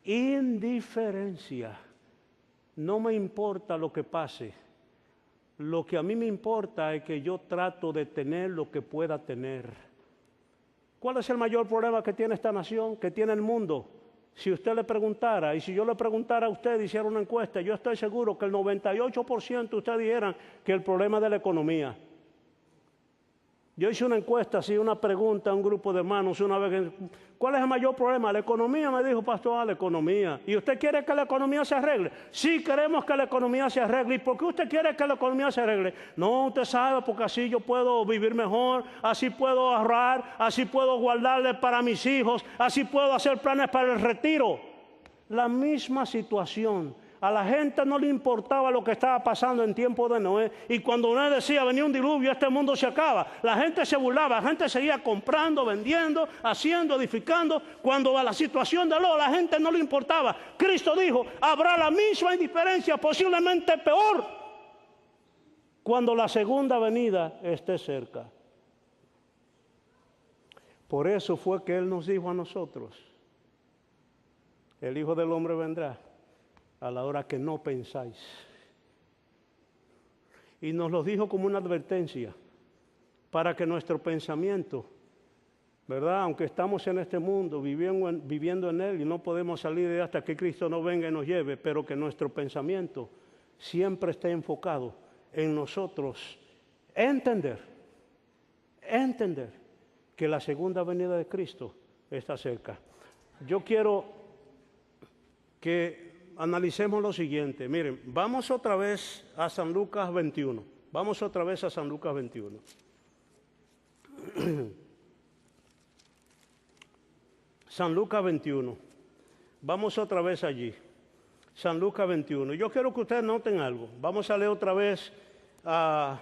Indiferencia. No me importa lo que pase. Lo que a mí me importa es que yo trato de tener lo que pueda tener. ¿Cuál es el mayor problema que tiene esta nación, que tiene el mundo? Si usted le preguntara, y si yo le preguntara a usted, hiciera una encuesta, yo estoy seguro que el 98% de ustedes dijeran que el problema es de la economía. Yo hice una encuesta, así, una pregunta a un grupo de hermanos una vez. ¿Cuál es el mayor problema? La economía, me dijo pastor, la economía. ¿Y usted quiere que la economía se arregle? Sí, queremos que la economía se arregle. ¿Y por qué usted quiere que la economía se arregle? No, usted sabe, porque así yo puedo vivir mejor, así puedo ahorrar, así puedo guardarle para mis hijos, así puedo hacer planes para el retiro. La misma situación. A la gente no le importaba lo que estaba pasando en tiempo de Noé. Y cuando Noé decía, venía un diluvio, este mundo se acaba, la gente se burlaba, la gente seguía comprando, vendiendo, haciendo, edificando. Cuando a la situación de Lot, la gente no le importaba. Cristo dijo, habrá la misma indiferencia, posiblemente peor, cuando la segunda venida esté cerca. Por eso fue que Él nos dijo a nosotros, el Hijo del Hombre vendrá a la hora que no pensáis. Y nos lo dijo como una advertencia para que nuestro pensamiento, ¿verdad? Aunque estamos en este mundo viviendo en él y no podemos salir de él hasta que Cristo no venga y nos lleve, pero que nuestro pensamiento siempre esté enfocado en nosotros entender que la segunda venida de Cristo está cerca. Yo quiero que analicemos lo siguiente. Miren, vamos otra vez a San Lucas 21. Vamos otra vez a San Lucas 21. San Lucas 21. Vamos otra vez allí. San Lucas 21. Yo quiero que ustedes noten algo. Vamos a leer otra vez a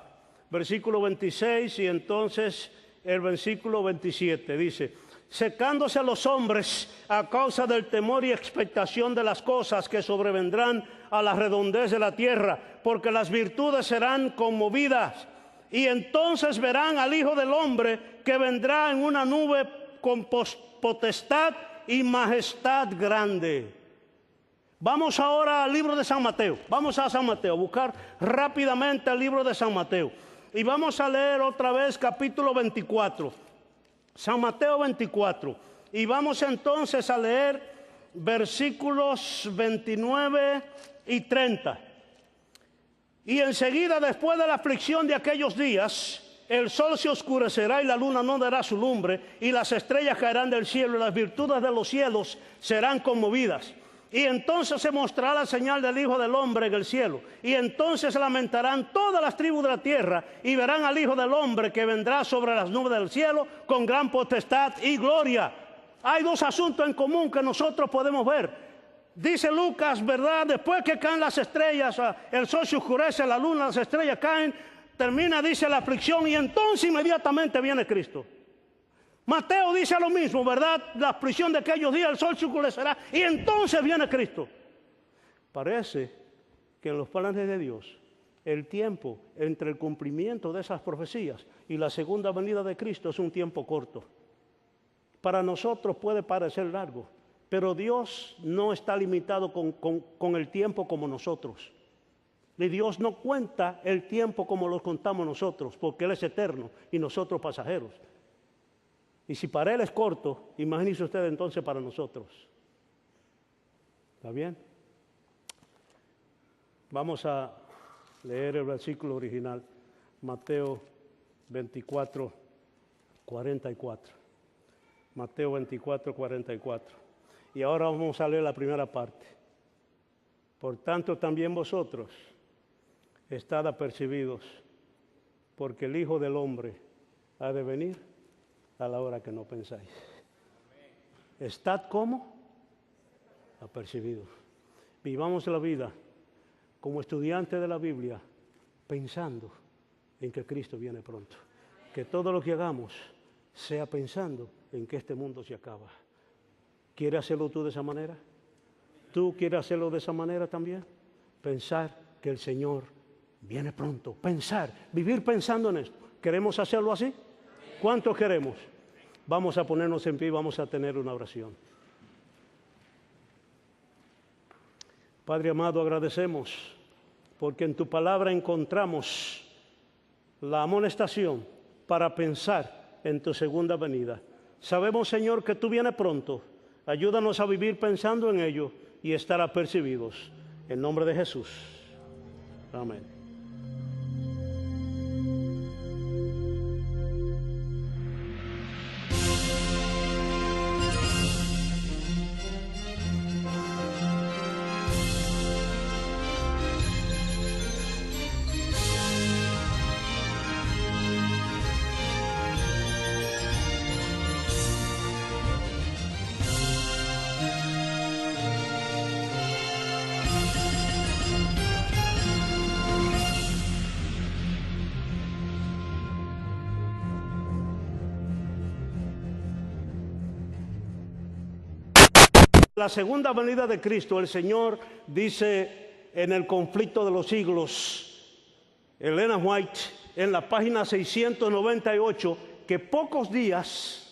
versículo 26 y entonces el versículo 27. Dice: secándose los hombres a causa del temor y expectación de las cosas que sobrevendrán a la redondez de la tierra, porque las virtudes serán conmovidas. Y entonces verán al Hijo del Hombre que vendrá en una nube con potestad y majestad grande. Vamos ahora al libro de San Mateo. Vamos a San Mateo, buscar rápidamente el libro de San Mateo. Y vamos a leer otra vez capítulo 24. San Mateo 24, y vamos entonces a leer versículos 29 y 30. Y enseguida, después de la aflicción de aquellos días, el sol se oscurecerá y la luna no dará su lumbre, y las estrellas caerán del cielo, y las virtudes de los cielos serán conmovidas. Y entonces se mostrará la señal del Hijo del Hombre en el cielo. Y entonces lamentarán todas las tribus de la tierra y verán al Hijo del Hombre que vendrá sobre las nubes del cielo con gran potestad y gloria. Hay dos asuntos en común que nosotros podemos ver. Dice Lucas, ¿verdad? Después que caen las estrellas, el sol se oscurece, la luna, las estrellas caen, termina, dice, la aflicción y entonces inmediatamente viene Cristo. Mateo dice lo mismo, ¿verdad? La aflicción de aquellos días, el sol se oscurecerá y entonces viene Cristo. Parece que en los planes de Dios, el tiempo entre el cumplimiento de esas profecías y la segunda venida de Cristo es un tiempo corto. Para nosotros puede parecer largo, pero Dios no está limitado con el tiempo como nosotros. Y Dios no cuenta el tiempo como lo contamos nosotros, porque Él es eterno y nosotros pasajeros. Y si para Él es corto, imagínese usted entonces para nosotros. ¿Está bien? Vamos a leer el versículo original, Mateo 24, 44. Mateo 24, 44. Y ahora vamos a leer la primera parte. Por tanto, también vosotros estad apercibidos, porque el Hijo del Hombre ha de venir a la hora que no pensáis. Estad como apercibidos. Vivamos la vida como estudiantes de la Biblia, pensando en que Cristo viene pronto. Que todo lo que hagamos sea pensando en que este mundo se acaba. ¿Quieres hacerlo tú de esa manera? ¿Tú quieres hacerlo de esa manera también? Pensar que el Señor viene pronto. Pensar, vivir pensando en esto. ¿Queremos hacerlo así? ¿Cuántos queremos? Vamos a ponernos en pie y vamos a tener una oración. Padre amado, agradecemos porque en tu palabra encontramos la amonestación para pensar en tu segunda venida. Sabemos, Señor, que tú vienes pronto. Ayúdanos a vivir pensando en ello y estar apercibidos. En nombre de Jesús. Amén. La segunda venida de Cristo, el Señor dice en el conflicto de los siglos, Elena White, en la página 698, que pocos días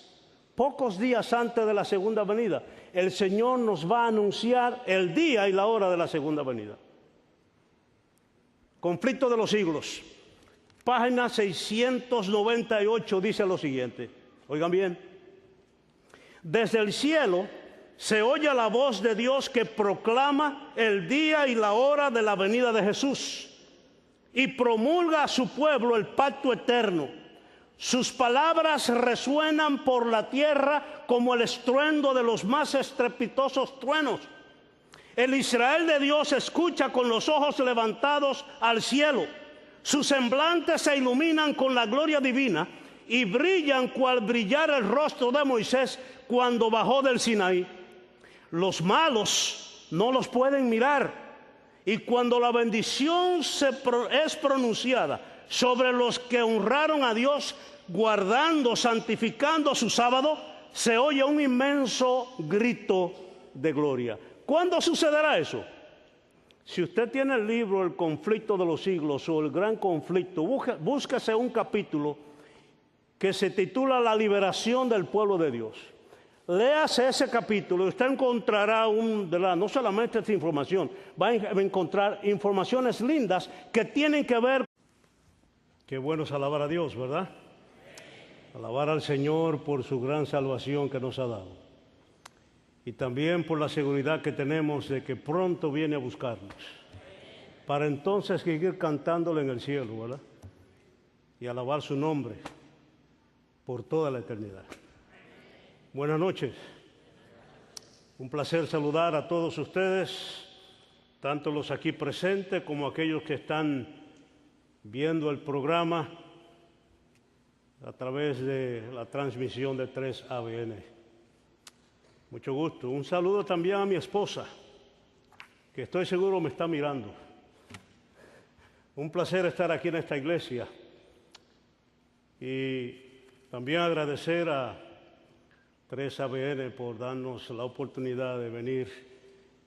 antes de la segunda venida, el Señor nos va a anunciar el día y la hora de la segunda venida. Conflicto de los siglos, página 698, dice lo siguiente, oigan bien: desde el cielo se oye la voz de Dios que proclama el día y la hora de la venida de Jesús y promulga a su pueblo el pacto eterno. Sus palabras resuenan por la tierra como el estruendo de los más estrepitosos truenos. El Israel de Dios escucha con los ojos levantados al cielo. Sus semblantes se iluminan con la gloria divina y brillan cual brillara el rostro de Moisés cuando bajó del Sinaí. Los malos no los pueden mirar, y cuando la bendición es pronunciada sobre los que honraron a Dios, guardando, santificando su sábado, se oye un inmenso grito de gloria. ¿Cuándo sucederá eso? Si usted tiene el libro El conflicto de los siglos o El gran conflicto, búsquese un capítulo que se titula La liberación del pueblo de Dios. Léase ese capítulo y usted encontrará no solamente esta información, va a encontrar informaciones lindas que tienen que ver. Qué bueno es alabar a Dios, ¿verdad? Alabar al Señor por su gran salvación que nos ha dado. Y también por la seguridad que tenemos de que pronto viene a buscarnos. Para entonces seguir cantándole en el cielo, ¿verdad? Y alabar su nombre por toda la eternidad. Buenas noches. Un placer saludar a todos ustedes, tanto los aquí presentes como aquellos que están viendo el programa a través de la transmisión de 3ABN. Mucho gusto. Un saludo también a mi esposa, que estoy seguro me está mirando. Un placer estar aquí en esta iglesia. Y también agradecer a 3ABN por darnos la oportunidad de venir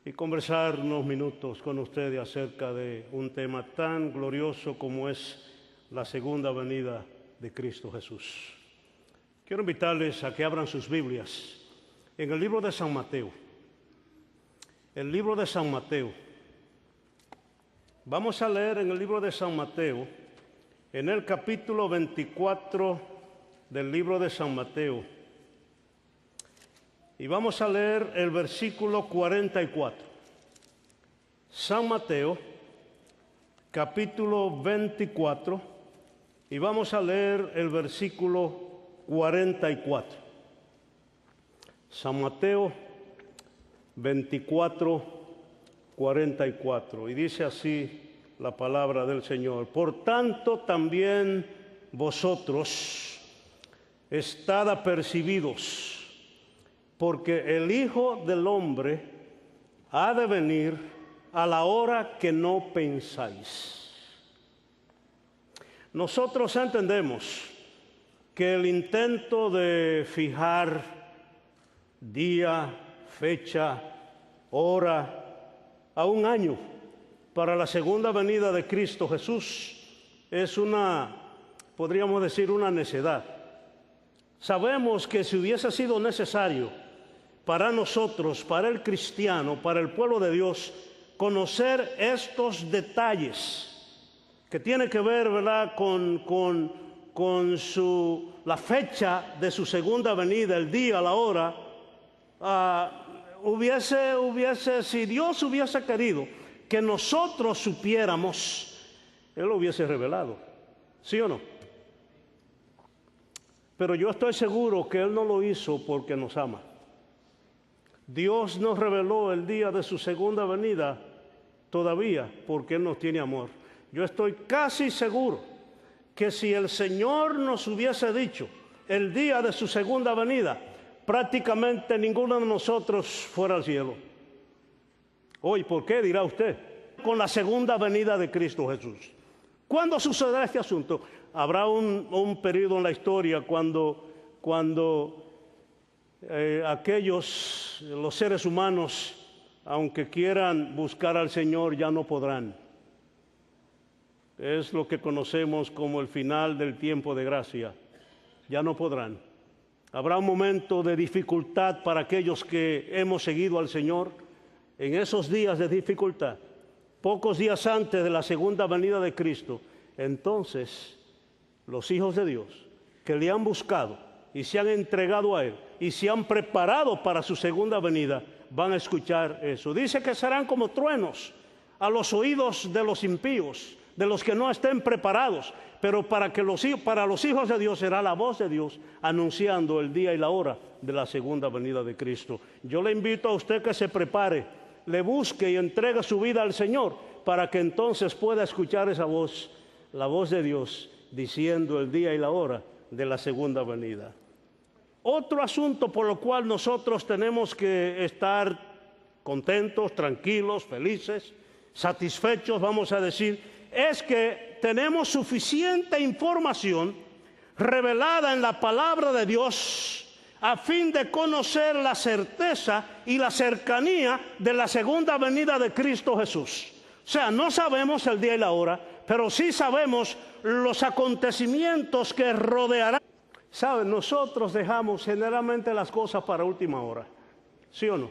y conversar unos minutos con ustedes acerca de un tema tan glorioso como es la segunda venida de Cristo Jesús. Quiero invitarles a que abran sus Biblias en el libro de San Mateo. El libro de San Mateo. Vamos a leer en el libro de San Mateo, en el capítulo 24 del libro de San Mateo. Y vamos a leer el versículo 44. San Mateo, capítulo 24, y vamos a leer el versículo 44. San Mateo 24, 44. Y dice así la palabra del Señor: por tanto también vosotros estad apercibidos, porque el Hijo del Hombre ha de venir a la hora que no pensáis. Nosotros entendemos que el intento de fijar día, fecha, hora, a un año para la segunda venida de Cristo Jesús es podríamos decir, una necedad. Sabemos que si hubiese sido necesario para nosotros, para el cristiano, para el pueblo de Dios, conocer estos detalles que tienen que ver, ¿verdad?, con la fecha de su segunda venida, el día, la hora, si Dios hubiese querido que nosotros supiéramos, Él lo hubiese revelado, ¿sí o no? Pero yo estoy seguro que Él no lo hizo porque nos ama. Dios nos reveló el día de su segunda venida todavía porque Él nos tiene amor. Yo estoy casi seguro que si el Señor nos hubiese dicho el día de su segunda venida, prácticamente ninguno de nosotros fuera al cielo. Hoy, ¿por qué?, dirá usted. Con la segunda venida de Cristo Jesús. ¿Cuándo sucederá este asunto? Habrá un periodo en la historia cuando los seres humanos, aunque quieran buscar al Señor, ya no podrán. Es lo que conocemos como el final del tiempo de gracia. Ya no podrán. Habrá un momento de dificultad para aquellos que hemos seguido al Señor. En esos días de dificultad, pocos días antes de la segunda venida de Cristo, entonces los hijos de Dios que le han buscado y se han entregado a Él y se han preparado para su segunda venida, van a escuchar eso. Dice que serán como truenos a los oídos de los impíos, de los que no estén preparados, pero para los hijos de Dios será la voz de Dios anunciando el día y la hora de la segunda venida de Cristo. Yo le invito a usted que se prepare, le busque y entregue su vida al Señor, para que entonces pueda escuchar esa voz, la voz de Dios, diciendo el día y la hora de la segunda venida. Otro asunto por lo cual nosotros tenemos que estar contentos, tranquilos, felices, satisfechos, vamos a decir, es que tenemos suficiente información revelada en la palabra de Dios a fin de conocer la certeza y la cercanía de la segunda venida de Cristo Jesús. O sea, no sabemos el día y la hora, pero sí sabemos los acontecimientos que rodearán. ¿Saben? Nosotros dejamos generalmente las cosas para última hora, ¿sí o no?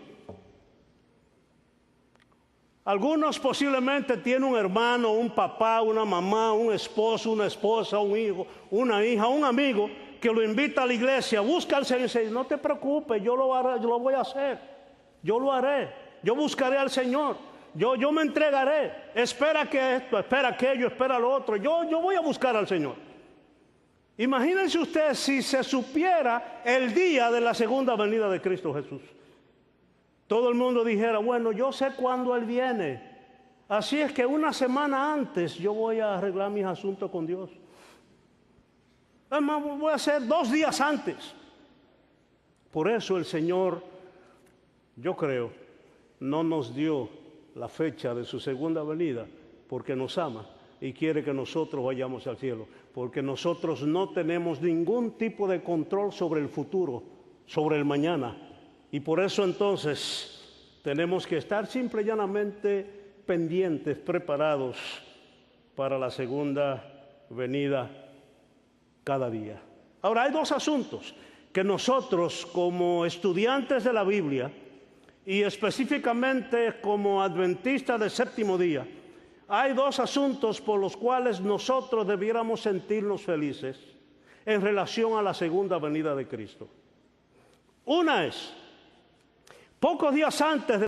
Algunos posiblemente tienen un hermano, un papá, una mamá, un esposo, una esposa, un hijo, una hija, un amigo que lo invita a la iglesia, busca al Señor y dice, no te preocupes, yo lo haré, yo lo voy a hacer, yo lo haré, yo buscaré al Señor, yo me entregaré, espera que esto, espera aquello, espera lo otro, yo voy a buscar al Señor. Imagínense ustedes si se supiera el día de la segunda venida de Cristo Jesús. Todo el mundo dijera, bueno, yo sé cuándo Él viene, así es que una semana antes yo voy a arreglar mis asuntos con Dios. Además, voy a hacer 2 días antes. Por eso el Señor, yo creo, no nos dio la fecha de su segunda venida, porque nos ama y quiere que nosotros vayamos al cielo, porque nosotros no tenemos ningún tipo de control sobre el futuro, sobre el mañana. Y por eso entonces tenemos que estar simple y llanamente pendientes, preparados para la segunda venida cada día. Ahora, hay 2 asuntos que nosotros como estudiantes de la Biblia y específicamente como adventistas del séptimo día, hay 2 asuntos por los cuales nosotros debiéramos sentirnos felices en relación a la segunda venida de Cristo. Una es, pocos días antes de